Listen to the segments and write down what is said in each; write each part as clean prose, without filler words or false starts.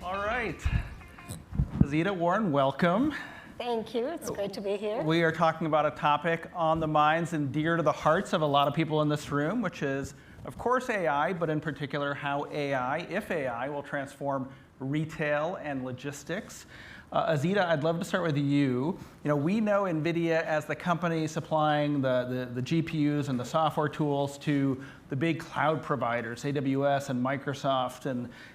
All right. Azita, Warren, welcome. Thank you. It's great to be here. We are talking about a topic on the minds and dear to the hearts of a lot of people in this room, which is, of course, AI, but in particular, how AI, if AI, will transform retail and logistics. Azita, I'd love to start with you. We know NVIDIA as the company supplying the GPUs and the software tools to the big cloud providers, AWS and Microsoft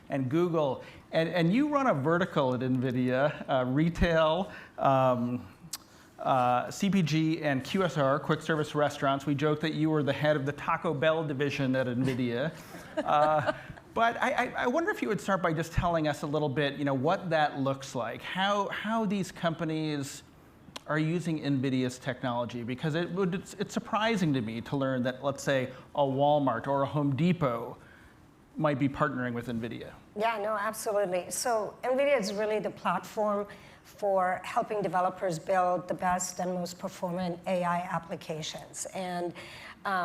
and Google. And you run a vertical at NVIDIA, retail, CPG and QSR, quick service restaurants. We joke that you were the head of the Taco Bell division at NVIDIA. But I wonder if you would start by just telling us a little bit, what that looks like, how these companies are using NVIDIA's technology, because it's surprising to me to learn that, let's say, a Walmart or a Home Depot might be partnering with NVIDIA. Yeah, no, absolutely. So NVIDIA is really the platform for helping developers build the best and most performant AI applications. And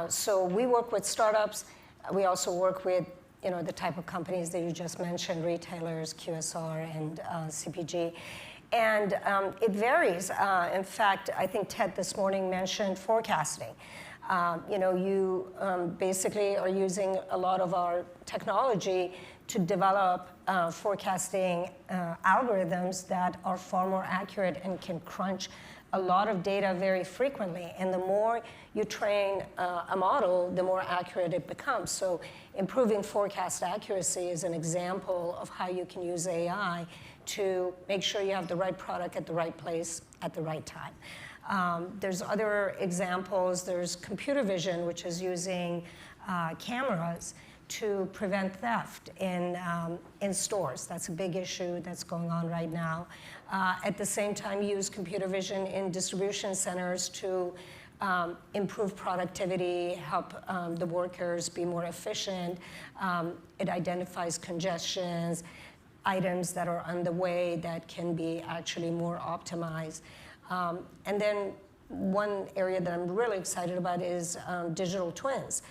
so we work with startups. We also work with the type of companies that you just mentioned, retailers, QSR, and CPG. And it varies. In fact, I think Ted this morning mentioned forecasting. You basically are using a lot of our technology to develop forecasting algorithms that are far more accurate and can crunch a lot of data very frequently. And the more you train a model, the more accurate it becomes. So improving forecast accuracy is an example of how you can use AI to make sure you have the right product at the right place at the right time. There's other examples. There's computer vision, which is using cameras to prevent theft in stores. That's a big issue that's going on right now. At the same time, use computer vision in distribution centers to improve productivity, help the workers be more efficient. It identifies congestions, items that are on the way that can be actually more optimized. And then one area that I'm really excited about is digital twins,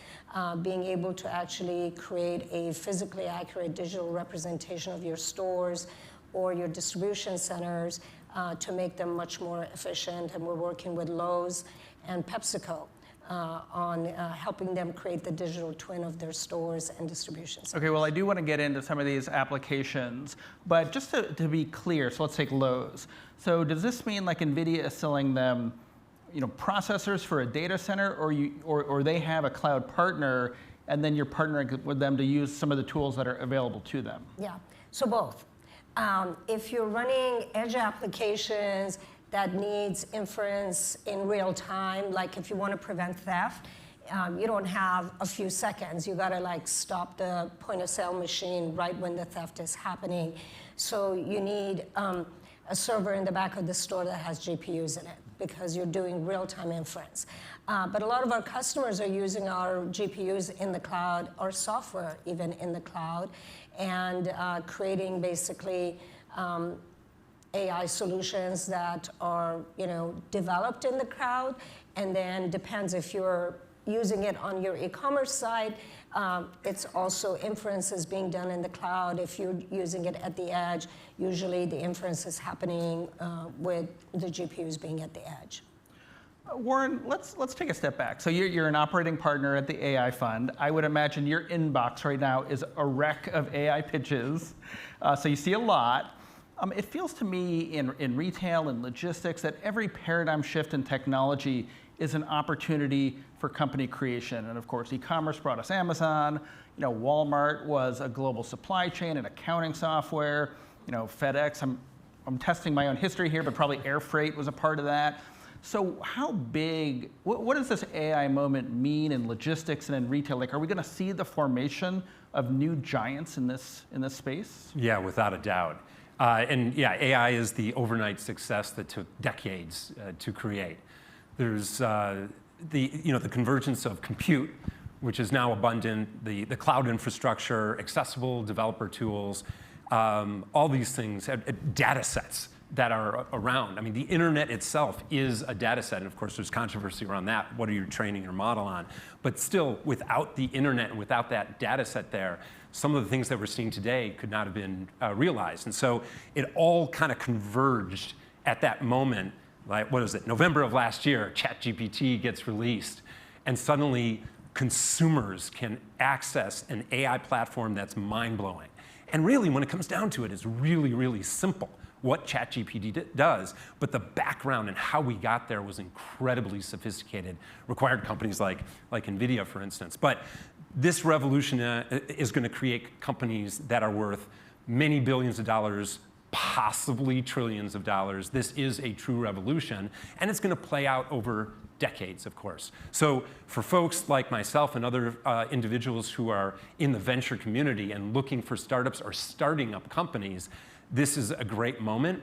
being able to actually create a physically accurate digital representation of your stores or your distribution centers to make them much more efficient. And we're working with Lowe's and PepsiCo on helping them create the digital twin of their stores and distribution centers. Okay, well, I do want to get into some of these applications, but just to be clear, so let's take Lowe's. So does this mean like NVIDIA is selling them processors for a data center, or they have a cloud partner, and then you're partnering with them to use some of the tools that are available to them? Yeah, so both. If you're running edge applications that needs inference in real time, like if you want to prevent theft, you don't have a few seconds. You got to stop the point of sale machine right when the theft is happening. So you need a server in the back of the store that has GPUs in it, because you're doing real-time inference. But a lot of our customers are using our GPUs in the cloud, our software even in the cloud, and creating basically AI solutions that are developed in the cloud. And then depends if you're using it on your e-commerce site, it's also inference is being done in the cloud. If you're using it at the edge, usually the inference is happening with the GPUs being at the edge. Warren, let's take a step back. So you're an operating partner at the AI Fund. I would imagine your inbox right now is a wreck of AI pitches. So you see a lot. It feels to me in retail and logistics that every paradigm shift in technology is an opportunity for company creation. And of course, e-commerce brought us Amazon. Walmart was a global supply chain and accounting software. FedEx, I'm testing my own history here, but probably air freight was a part of that. So how big, what does this AI moment mean in logistics and in retail? Are we going to see the formation of new giants in this space? Yeah, without a doubt. And yeah, AI is the overnight success that took decades to create. There's the convergence of compute, which is now abundant, the cloud infrastructure, accessible developer tools, all these things, data sets that are around. I mean, the internet itself is a data set, and of course there's controversy around that. What are you training your model on? But still, without the internet and without that data set there, some of the things that we're seeing today could not have been realized. And so it all kind of converged at that moment. Like, what is it, November of last year, ChatGPT gets released, and suddenly consumers can access an AI platform that's mind-blowing. And really, when it comes down to it, it's really, really simple what ChatGPT does, but the background and how we got there was incredibly sophisticated, required companies like NVIDIA, for instance. But this revolution is going to create companies that are worth many billions of dollars, possibly trillions of dollars. This is a true revolution, and it's going to play out over decades, of course. So for folks like myself and other individuals who are in the venture community and looking for startups or starting up companies, this is a great moment.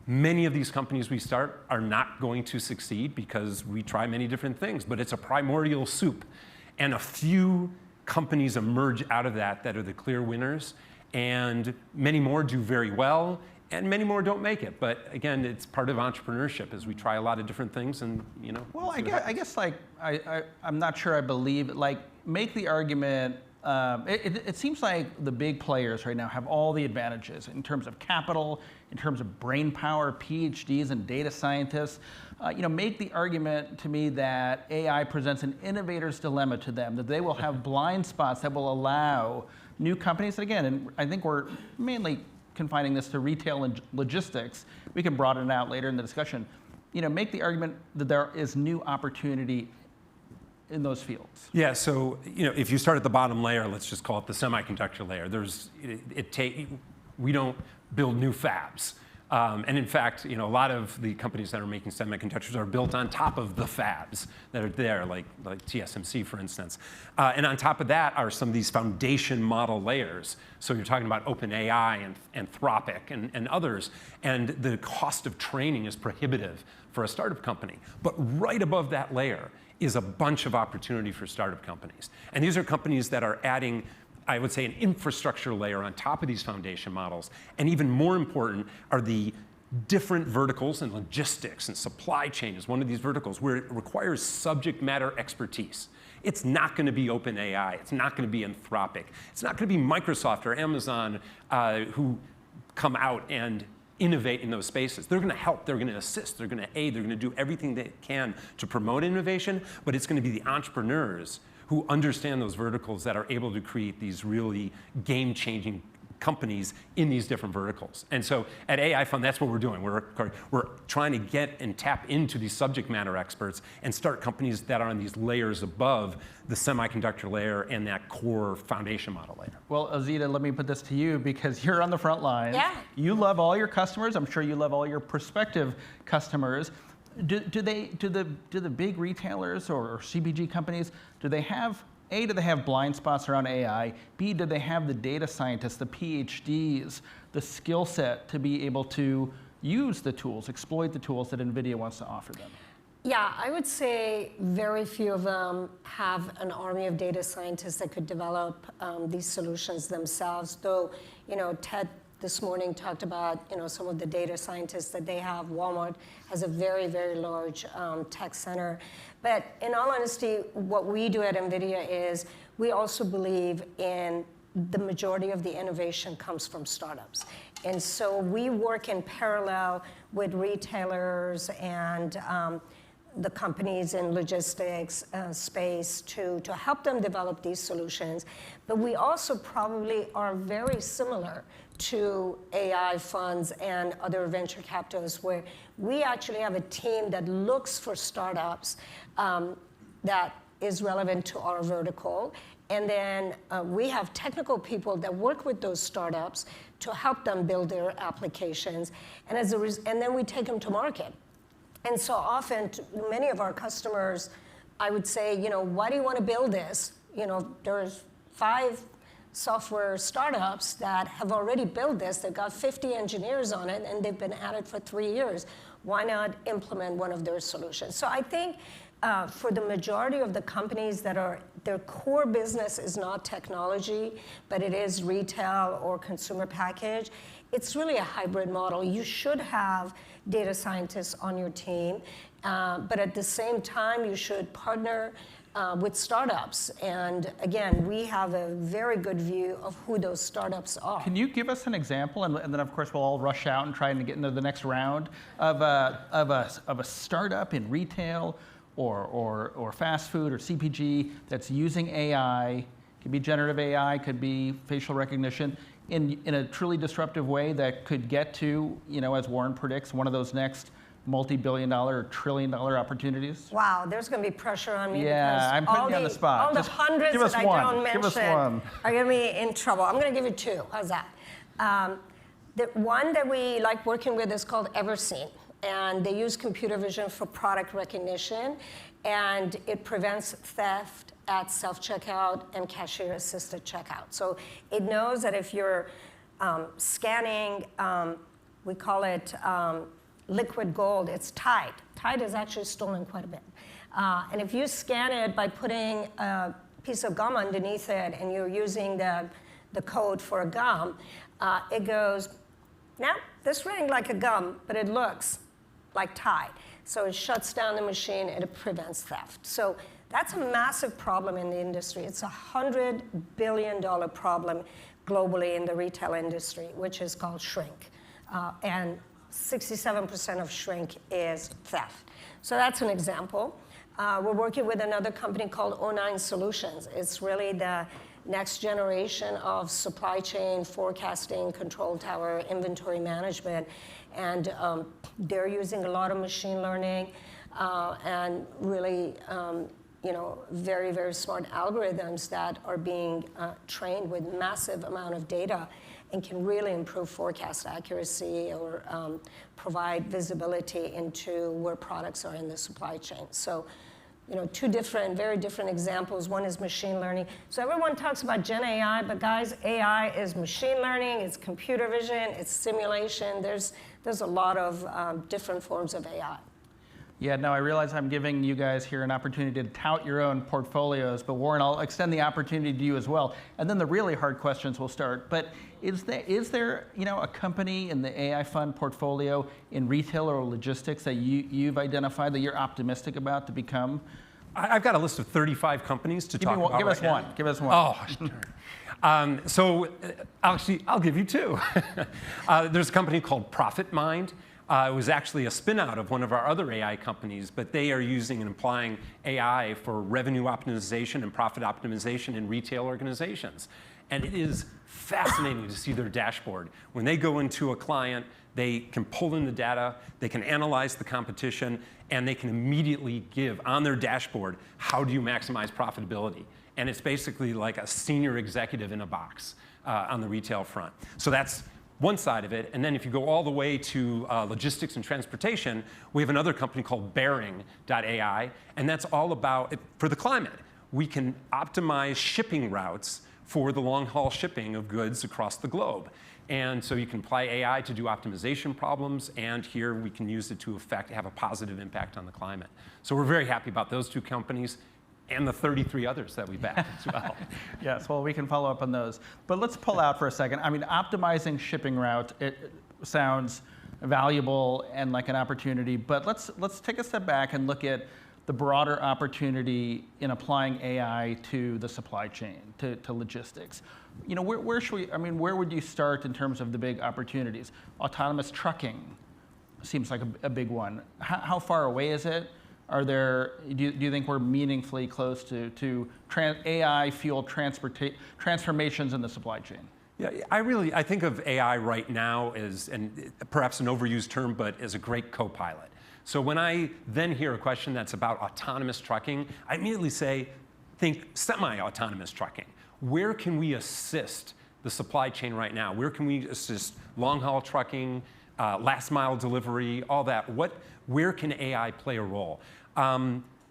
Many of these companies we start are not going to succeed because we try many different things, but it's a primordial soup. And a few companies emerge out of that are the clear winners, and many more do very well, and many more don't make it. But again, it's part of entrepreneurship as we try a lot of different things, and Well, I guess like I'm not sure I believe, like, make the argument. It seems like the big players right now have all the advantages in terms of capital, in terms of brain power, PhDs and data scientists. Make the argument to me that AI presents an innovator's dilemma to them, that they will have blind spots that will allow new companies, and again, and I think we're mainly confining this to retail and logistics. We can broaden it out later in the discussion. Make the argument that there is new opportunity in those fields. Yeah, so if you start at the bottom layer, let's just call it the semiconductor layer. We don't build new fabs. And in fact, a lot of the companies that are making semiconductors are built on top of the fabs that are there, like TSMC, for instance. And on top of that are some of these foundation model layers. So you're talking about OpenAI and Anthropic and others. And the cost of training is prohibitive for a startup company. But right above that layer is a bunch of opportunity for startup companies. And these are companies that are adding, I would say, an infrastructure layer on top of these foundation models. And even more important are the different verticals, and logistics and supply chain is one of these verticals where it requires subject matter expertise. It's not going to be OpenAI. It's not going to be Anthropic. It's not going to be Microsoft or Amazon who come out and innovate in those spaces. They're going to help, they're going to assist, they're going to aid, they're going to do everything they can to promote innovation, but it's going to be the entrepreneurs who understand those verticals that are able to create these really game-changing companies in these different verticals. And so at AI Fund, that's what we're doing. We're trying to get and tap into these subject matter experts and start companies that are on these layers above the semiconductor layer and that core foundation model layer. Well, Azita, let me put this to you because you're on the front lines. Yeah. You love all your customers. I'm sure you love all your prospective customers. Do the big retailers or CPG companies, do they have blind spots around AI? B, do they have the data scientists, the PhDs, the skill set to be able to use the tools, exploit the tools that NVIDIA wants to offer them? Yeah, I would say very few of them have an army of data scientists that could develop these solutions themselves. Though, Ted this morning talked about some of the data scientists that they have. Walmart has a very, very large tech center. But in all honesty, what we do at NVIDIA is we also believe in the majority of the innovation comes from startups. And so we work in parallel with retailers and the companies in logistics space to help them develop these solutions. But we also probably are very similar to AI funds and other venture capitalists, where we actually have a team that looks for startups that is relevant to our vertical. And then we have technical people that work with those startups to help them build their applications. And then we take them to market. And so often, many of our customers, I would say, why do you want to build this? There's 5 software startups that have already built this. They've got 50 engineers on it, and they've been at it for 3 years. Why not implement one of their solutions? So I think for the majority of the companies their core business is not technology, but it is retail or consumer package, it's really a hybrid model. You should have data scientists on your team, but at the same time, you should partner with startups. And again, we have a very good view of who those startups are. Can you give us an example, and then of course we'll all rush out and try and get into the next round of a startup in retail or fast food or CPG that's using AI? Could be generative AI, could be facial recognition in a truly disruptive way that could get to, as Warren predicts, one of those next multi-billion-dollar or trillion-dollar opportunities? Wow, there's going to be pressure on me. Yeah, I'm putting you on the spot. All the hundreds give us that I one. don't mention Give us one. are going to be in trouble. I'm going to give you two. How's that? The one that we like working with is called Everseen, and they use computer vision for product recognition, and it prevents theft at self-checkout and cashier-assisted checkout. So it knows that if you're scanning, we call it liquid gold, it's Tide. Tide is actually stolen quite a bit. And if you scan it by putting a piece of gum underneath it and you're using the code for a gum, it goes, now this rang like a gum, but it looks like Tide. So it shuts down the machine and it prevents theft. So that's a massive problem in the industry. It's a $100 billion problem globally in the retail industry, which is called shrink. And 67% of shrink is theft. So that's an example. We're working with another company called O9 Solutions. It's really the next generation of supply chain forecasting, control tower, inventory management. And they're using a lot of machine learning and really very, very smart algorithms that are being trained with massive amount of data and can really improve forecast accuracy or provide visibility into where products are in the supply chain. So, two very different examples. One is machine learning. So everyone talks about Gen AI, but guys, AI is machine learning, it's computer vision, it's simulation. There's a lot of different forms of AI. Yeah, no, I realize I'm giving you guys here an opportunity to tout your own portfolios, but Warren, I'll extend the opportunity to you as well. And then the really hard questions will start. But is there a company in the AI fund portfolio in retail or logistics that you've identified that you're optimistic about to become? I've got a list of 35 companies to talk about. Give us one. Give us one. Oh, sure. So actually, I'll give you two. There's a company called ProfitMind. It was actually a spin-out of one of our other AI companies, but they are using and applying AI for revenue optimization and profit optimization in retail organizations. And it is fascinating to see their dashboard. When they go into a client, they can pull in the data, they can analyze the competition, and they can immediately give on their dashboard, how do you maximize profitability? And it's basically like a senior executive in a box on the retail front. So that's one side of it. And then if you go all the way to logistics and transportation, we have another company called Bearing.ai, and that's all about, for the climate, we can optimize shipping routes for the long-haul shipping of goods across the globe. And so you can apply AI to do optimization problems, and here we can use it to have a positive impact on the climate. So we're very happy about those two companies and the 33 others that we backed as well. Yes, well, we can follow up on those. But let's pull out for a second. I mean, optimizing shipping routes, it sounds valuable and like an opportunity, but let's take a step back and look at the broader opportunity in applying AI to the supply chain, to logistics. Where would you start in terms of the big opportunities? Autonomous trucking seems like a big one. How far away is it? Do you think we're meaningfully close to AI-fueled transformations in the supply chain? Yeah, I think of AI right now as, and perhaps an overused term, but as a great co-pilot. So when I then hear a question that's about autonomous trucking, I immediately think semi-autonomous trucking. Where can we assist the supply chain right now? Where can we assist long-haul trucking, last-mile delivery, all that? Where can AI play a role?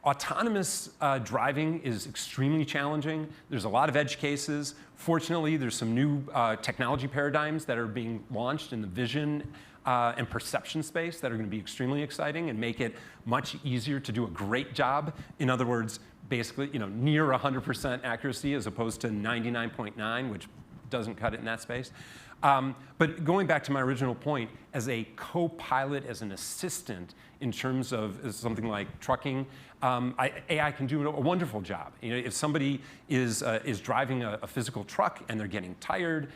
Autonomous driving is extremely challenging. There's a lot of edge cases. Fortunately, there's some new technology paradigms that are being launched in the vision and perception space that are going to be extremely exciting and make it much easier to do a great job. In other words, basically, near 100% accuracy as opposed to 99.9, which doesn't cut it in that space. But going back to my original point, as a co-pilot, as an assistant in terms of something like trucking, AI can do a wonderful job. You know, if somebody is driving a physical truck and they're getting tired,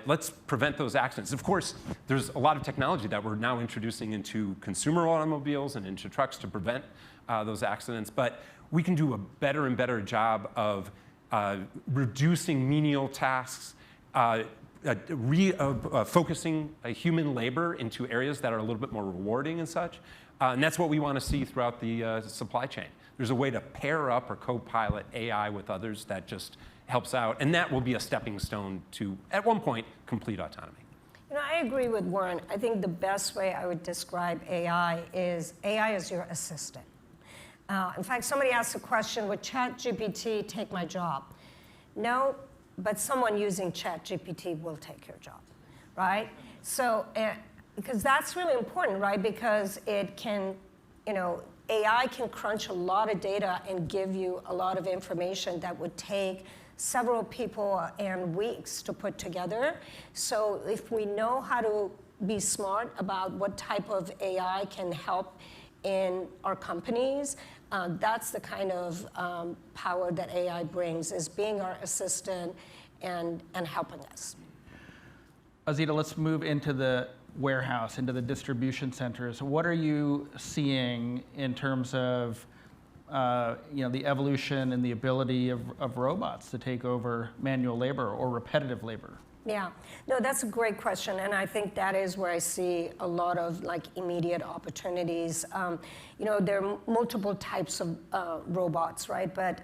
let's prevent those accidents. Of course, there's a lot of technology that we're now introducing into consumer automobiles and into trucks to prevent those accidents. But we can do a better and better job of reducing menial tasks, focusing human labor into areas that are a little bit more rewarding and such. And that's what we want to see throughout the supply chain. There's a way to pair up or co-pilot AI with others that just helps out. And that will be a stepping stone to, at one point, complete autonomy. You know, I agree with Warren. I think the best way I would describe AI is your assistant. In fact, somebody asked a question, would ChatGPT take my job? No, but someone using ChatGPT will take your job, right? So, because that's really important, right? Because it can, you know, AI can crunch a lot of data and give you a lot of information that would take several people and weeks to put together. So if we know how to be smart about what type of AI can help in our companies, that's the kind of power that AI brings, is being our assistant and helping us. Azita, let's move into the warehouse, into the distribution centers. What are you seeing in terms of the evolution and the ability of robots to take over manual labor or repetitive labor? Yeah, no, that's a great question, and I think that is where I see a lot of immediate opportunities. There are multiple types of robots, right? But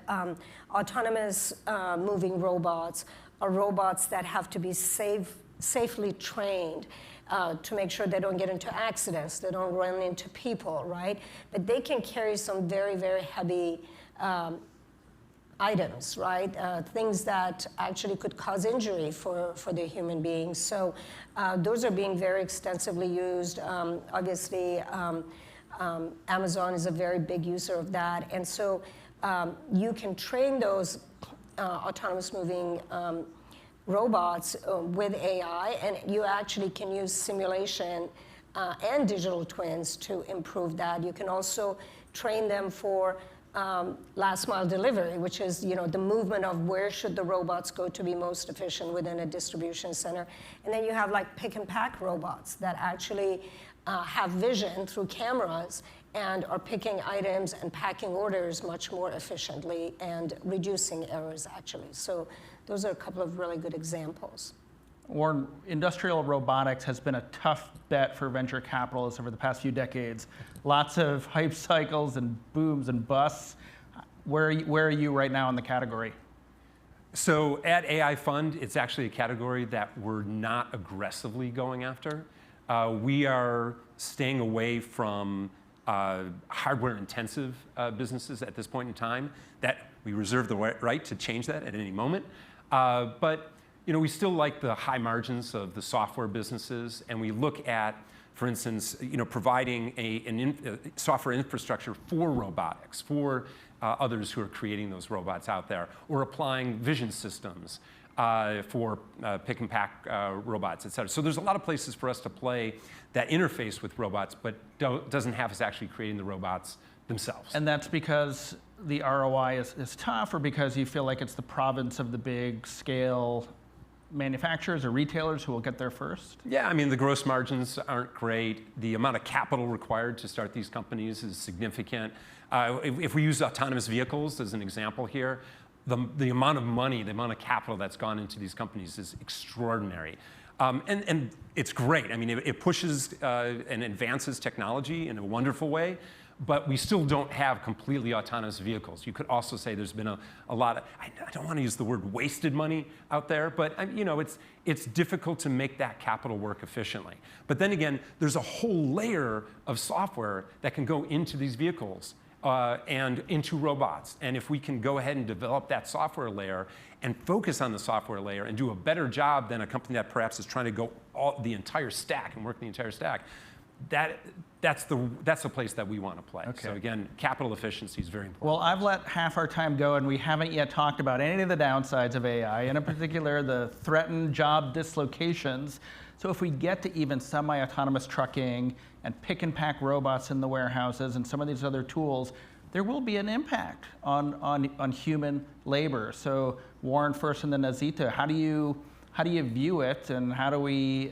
autonomous moving robots are robots that have to be safely trained to make sure they don't get into accidents, they don't run into people, right? But they can carry some very, very heavy items, right? Things that actually could cause injury for the human beings. So those are being very extensively used. Obviously, Amazon is a very big user of that. And so you can train those autonomous moving robots with AI, and you actually can use simulation and digital twins to improve that. You can also train them for last mile delivery, which is the movement of where should the robots go to be most efficient within a distribution center. And then you have pick and pack robots that actually have vision through cameras and are picking items and packing orders much more efficiently and reducing errors actually. So those are a couple of really good examples. Warren, industrial robotics has been a tough bet for venture capitalists over the past few decades. Lots of hype cycles and booms and busts. Where are you right now in the category? So at AI Fund, it's actually a category that we're not aggressively going after. We are staying away from hardware-intensive businesses at this point in time. That we reserve the right to change that at any moment. But we still like the high margins of the software businesses, and we look at, for instance, providing a software infrastructure for robotics, for others who are creating those robots out there, or applying vision systems for pick and pack robots, et cetera. So there's a lot of places for us to play that interface with robots, but doesn't have us actually creating the robots themselves. And that's because the ROI is tough, or because you feel like it's the province of the big scale manufacturers or retailers who will get there first? Yeah, I mean, the gross margins aren't great. The amount of capital required to start these companies is significant. If we use autonomous vehicles as an example here, the amount of money, the amount of capital that's gone into these companies is extraordinary. And it's great. I mean, it pushes and advances technology in a wonderful way, but we still don't have completely autonomous vehicles. You could also say there's been a lot of, I don't want to use the word wasted money out there, but it's difficult to make that capital work efficiently. But then again, there's a whole layer of software that can go into these vehicles and into robots. And if we can go ahead and develop that software layer and focus on the software layer and do a better job than a company that perhaps is trying to go the entire stack and work the entire stack, that's the place that we want to play. Okay. So again, capital efficiency is very important. Well, I've let half our time go, and we haven't yet talked about any of the downsides of AI, and in particular, the threatened job dislocations. So if we get to even semi-autonomous trucking and pick and pack robots in the warehouses and some of these other tools, there will be an impact on human labor. So Warren first, and then Azita, how do you view it, and how do we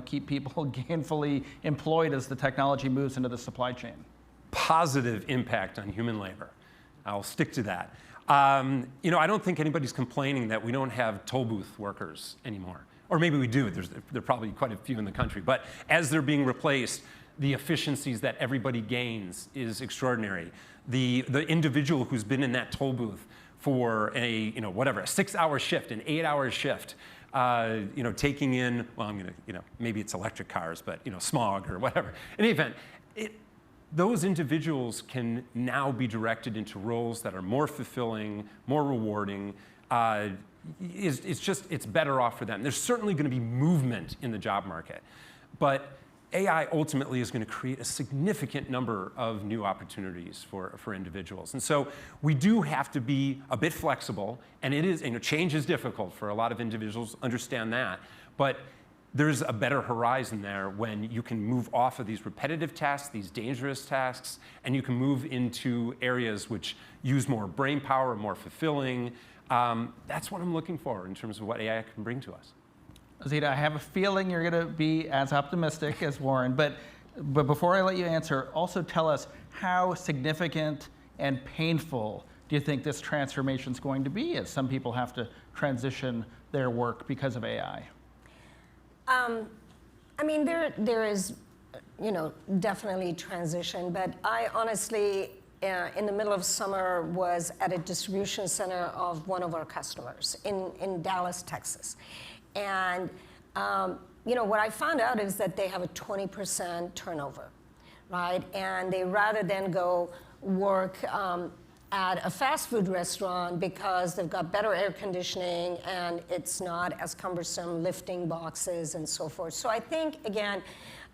keep people gainfully employed as the technology moves into the supply chain? Positive impact on human labor. I'll stick to that. I don't think anybody's complaining that we don't have toll booth workers anymore. Or maybe we do. There are probably quite a few in the country. But as they're being replaced, the efficiencies that everybody gains is extraordinary. The individual who's been in that toll booth for a 6-hour shift, an 8-hour shift, taking in, well, maybe it's electric cars, but smog or whatever. In any event, those individuals can now be directed into roles that are more fulfilling, more rewarding. It's better off for them. There's certainly going to be movement in the job market, but AI ultimately is going to create a significant number of new opportunities for individuals. And so we do have to be a bit flexible, and change is difficult for a lot of individuals, understand that, but there's a better horizon there when you can move off of these repetitive tasks, these dangerous tasks, and you can move into areas which use more brain power, more fulfilling. That's what I'm looking for in terms of what AI can bring to us. Azita, I have a feeling you're going to be as optimistic as Warren, but before I let you answer, also tell us how significant and painful do you think this transformation is going to be as some people have to transition their work because of AI? There is, definitely transition, but I honestly, in the middle of summer, was at a distribution center of one of our customers in Dallas, Texas. And what I found out is that they have a 20% turnover, right? And they rather than go work at a fast food restaurant because they've got better air conditioning and it's not as cumbersome lifting boxes and so forth. So I think, again,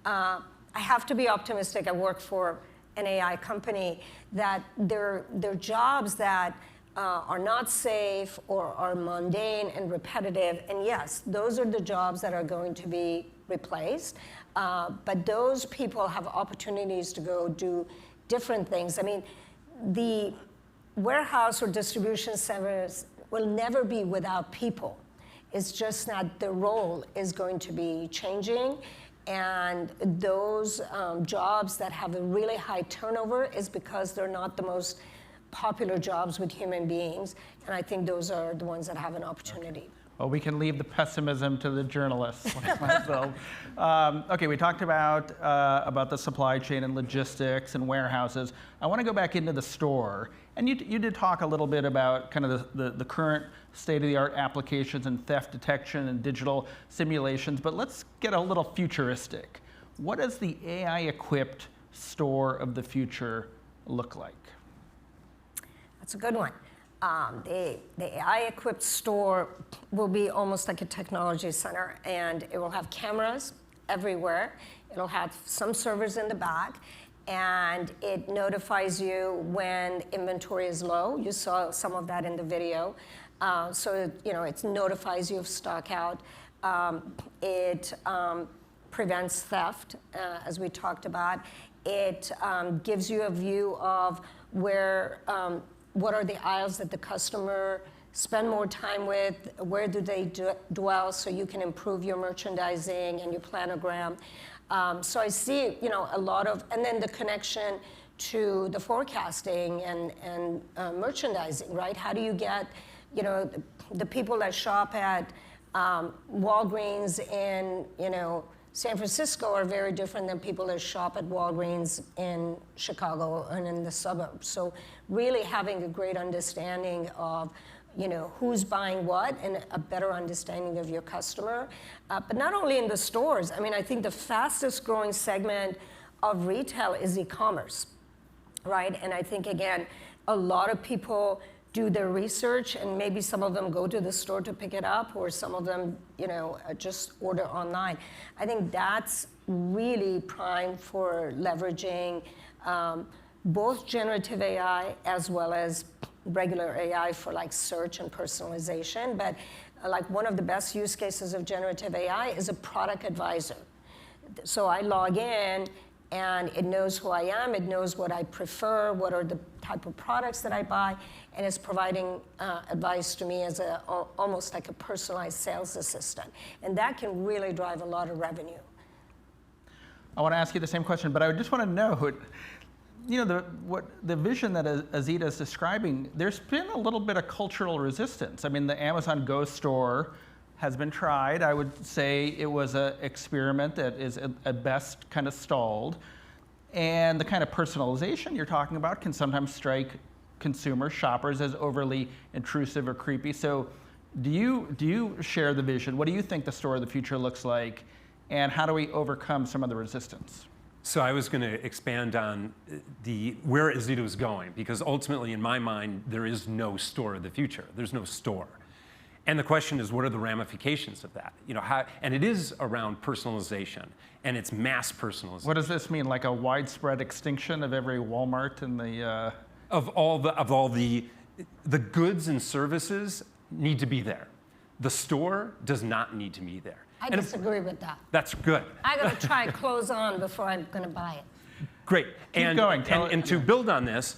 I have to be optimistic. I work for an AI company, that they're jobs that are not safe or are mundane and repetitive. And yes, those are the jobs that are going to be replaced. But those people have opportunities to go do different things. The warehouse or distribution centers will never be without people. It's just that the role is going to be changing. And those jobs that have a really high turnover is because they're not the most popular jobs with human beings. And I think those are the ones that have an opportunity. Well, we can leave the pessimism to the journalists like myself. Okay, we talked about the supply chain and logistics and warehouses. I want to go back into the store. And you did talk a little bit about kind of the current state-of-the-art applications and theft detection and digital simulations, but let's get a little futuristic. What does the AI-equipped store of the future look like? That's a good one. The AI-equipped store will be almost like a technology center, and it will have cameras everywhere. It'll have some servers in the back, and it notifies you when inventory is low. You saw some of that in the video. So it notifies you of stock out. It prevents theft, as we talked about. It gives you a view of what are the aisles that the customer spend more time with, where do they dwell, so you can improve your merchandising and your planogram. So I see, a lot of, and then the connection to the forecasting and merchandising, right? How do you get, the people that shop at Walgreens in, San Francisco are very different than people that shop at Walgreens in Chicago and in the suburbs. So really having a great understanding of, who's buying what and a better understanding of your customer. But not only in the stores. I think the fastest growing segment of retail is e-commerce, right? And I think, again, a lot of people do their research, and maybe some of them go to the store to pick it up, or some of them, just order online. I think that's really prime for leveraging both generative AI as well as regular AI for like search and personalization. But like one of the best use cases of generative AI is a product advisor. So I log in, and it knows who I am, it knows what I prefer, what are the type of products that I buy, and it's providing advice to me as almost like a personalized sales assistant. And that can really drive a lot of revenue. I want to ask you the same question, but I just want to know, the vision that Azita is describing, there's been a little bit of cultural resistance. I mean, the Amazon Go store has been tried. I would say it was an experiment that is at best kind of stalled. And the kind of personalization you're talking about can sometimes strike consumer shoppers as overly intrusive or creepy. So do you share the vision? What do you think the store of the future looks like? And how do we overcome some of the resistance? So I was going to expand on where Azita was going, because ultimately, in my mind, there is no store of the future. There's no store. And the question is, what are the ramifications of that? And it is around personalization, and it's mass personalization. What does this mean? Like a widespread extinction of every Walmart in the of all the goods and services need to be there. The store does not need to be there. I disagree with that. That's good. I got to try clothes on before I'm going to buy it. Great. Keep going. And to build on this,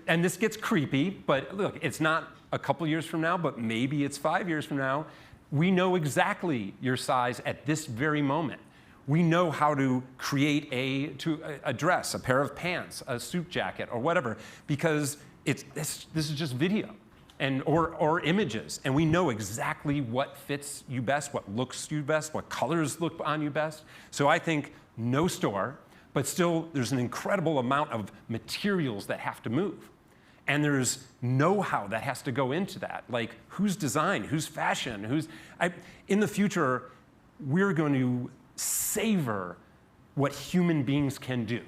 and this gets creepy, but look, it's not a couple years from now, but maybe it's 5 years from now. We know exactly your size at this very moment. We know how to create a dress, a pair of pants, a suit jacket, or whatever, because this is just video or images, and we know exactly what fits you best, what looks you best, what colors look on you best. So I think no store, but still there's an incredible amount of materials that have to move. And there's know-how that has to go into that, like who's design, who's fashion, in the future, we're going to savor what human beings can do.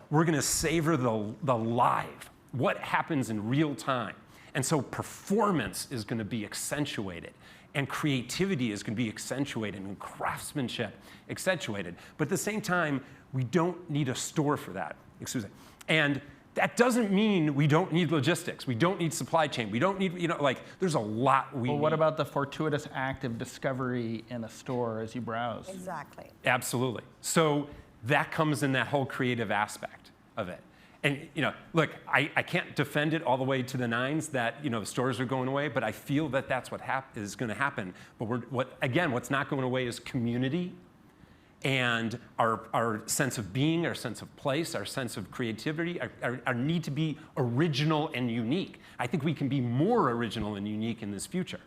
We're going to savor the live, what happens in real time. And so performance is going to be accentuated, and creativity is going to be accentuated, and craftsmanship accentuated. But at the same time, we don't need a store for that. Excuse me. And that doesn't mean we don't need logistics. We don't need supply chain. We don't need, there's a lot we need. Well, what about the fortuitous act of discovery in a store as you browse? Exactly. Absolutely. So that comes in that whole creative aspect of it. And look, I can't defend it all the way to the nines that stores are going away, but I feel that that's what is going to happen. But what's not going away is community, and our sense of being, our sense of place, our sense of creativity, our need to be original and unique. I think we can be more original and unique in this future.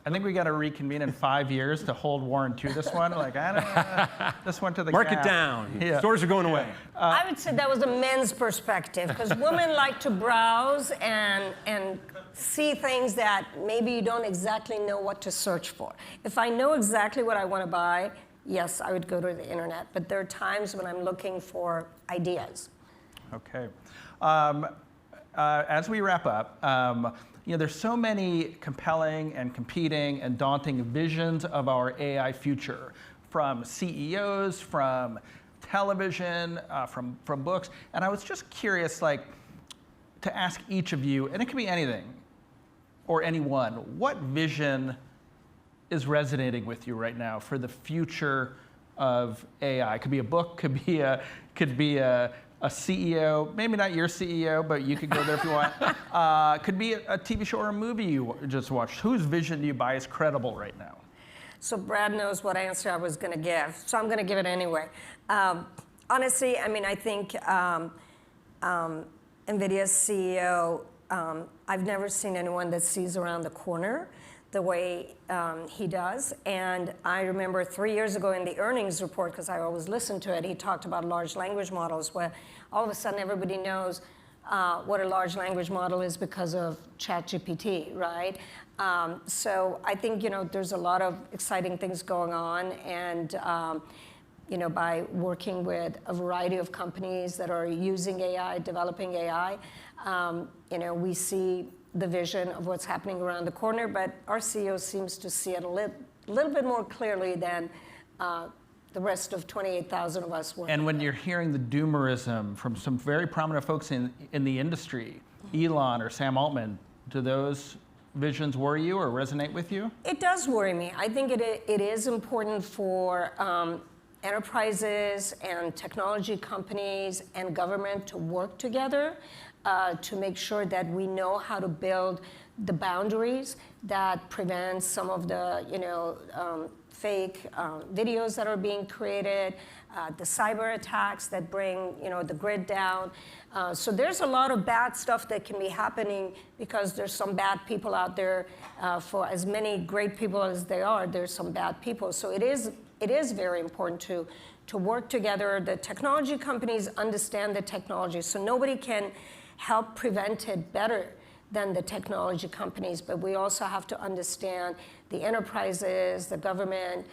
I think we got to reconvene in 5 years to hold Warren to this one. I don't know. This went to the Mark gap. it down. Yeah. Stores are going away. I would say that was a men's perspective, because women like to browse and see things that maybe you don't exactly know what to search for. If I know exactly what I want to buy, yes, I would go to the internet. But there are times when I'm looking for ideas. Okay. As we wrap up, there's so many compelling and competing and daunting visions of our AI future, from CEOs, from television, from books. And I was just curious, to ask each of you, and it could be anything or anyone, what vision is resonating with you right now for the future of AI? It could be a book, could be a CEO, maybe not your CEO, but you could go there if you want. Could be a TV show or a movie you just watched. Whose vision do you buy is credible right now? So Brad knows what answer I was going to give, so I'm going to give it anyway. Honestly, I think NVIDIA's CEO, I've never seen anyone that sees around the corner the way he does. And I remember 3 years ago in the earnings report, because I always listen to it, he talked about large language models, where all of a sudden everybody knows what a large language model is because of ChatGPT, right? So I think there's a lot of exciting things going on, and by working with a variety of companies that are using AI, developing AI, We see the vision of what's happening around the corner, but our CEO seems to see it a little bit more clearly than the rest of 28,000 of us. And when you're hearing the doomerism from some very prominent folks in the industry, Elon or Sam Altman, do those visions worry you or resonate with you? It does worry me. I think it is important for enterprises and technology companies and government to work together to make sure that we know how to build the boundaries that prevent some of the fake videos that are being created, the cyber attacks that bring the grid down. So there's a lot of bad stuff that can be happening because there's some bad people out there. For as many great people as there are, there's some bad people. So it is very important to work together. The technology companies understand the technology, so nobody can help prevent it better than the technology companies, but we also have to understand the enterprises, the government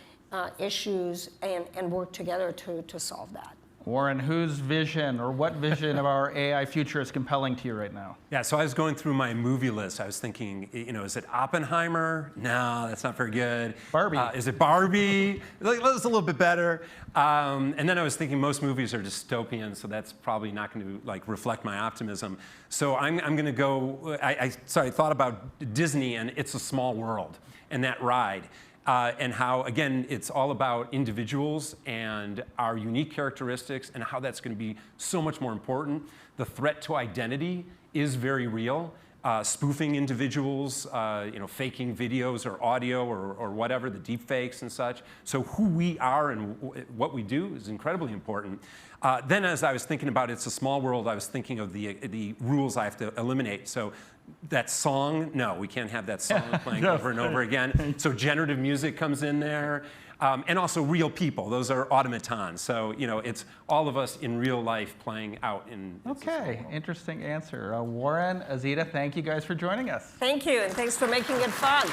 issues, and work together to solve that. Warren, whose vision or what vision of our AI future is compelling to you right now? Yeah, so I was going through my movie list. I was thinking, is it Oppenheimer? No, that's not very good. Barbie. Is it Barbie? That's a little bit better. And then I was thinking most movies are dystopian, so that's probably not going to reflect my optimism. So I'm going to go. I thought about Disney and It's a Small World and that ride. And how, again, it's all about individuals and our unique characteristics and how that's going to be so much more important. The threat to identity is very real. Spoofing individuals, faking videos or audio or whatever, the deep fakes and such. So who we are and what we do is incredibly important. Then as I was thinking about It's a Small World, I was thinking of the rules I have to eliminate. So that song, no, we can't have that song playing over and over again. So generative music comes in there. And also real people. Those are automatons. So, it's all of us in real life playing out in... Okay, interesting answer. Warren, Azita, thank you guys for joining us. Thank you, and thanks for making it fun.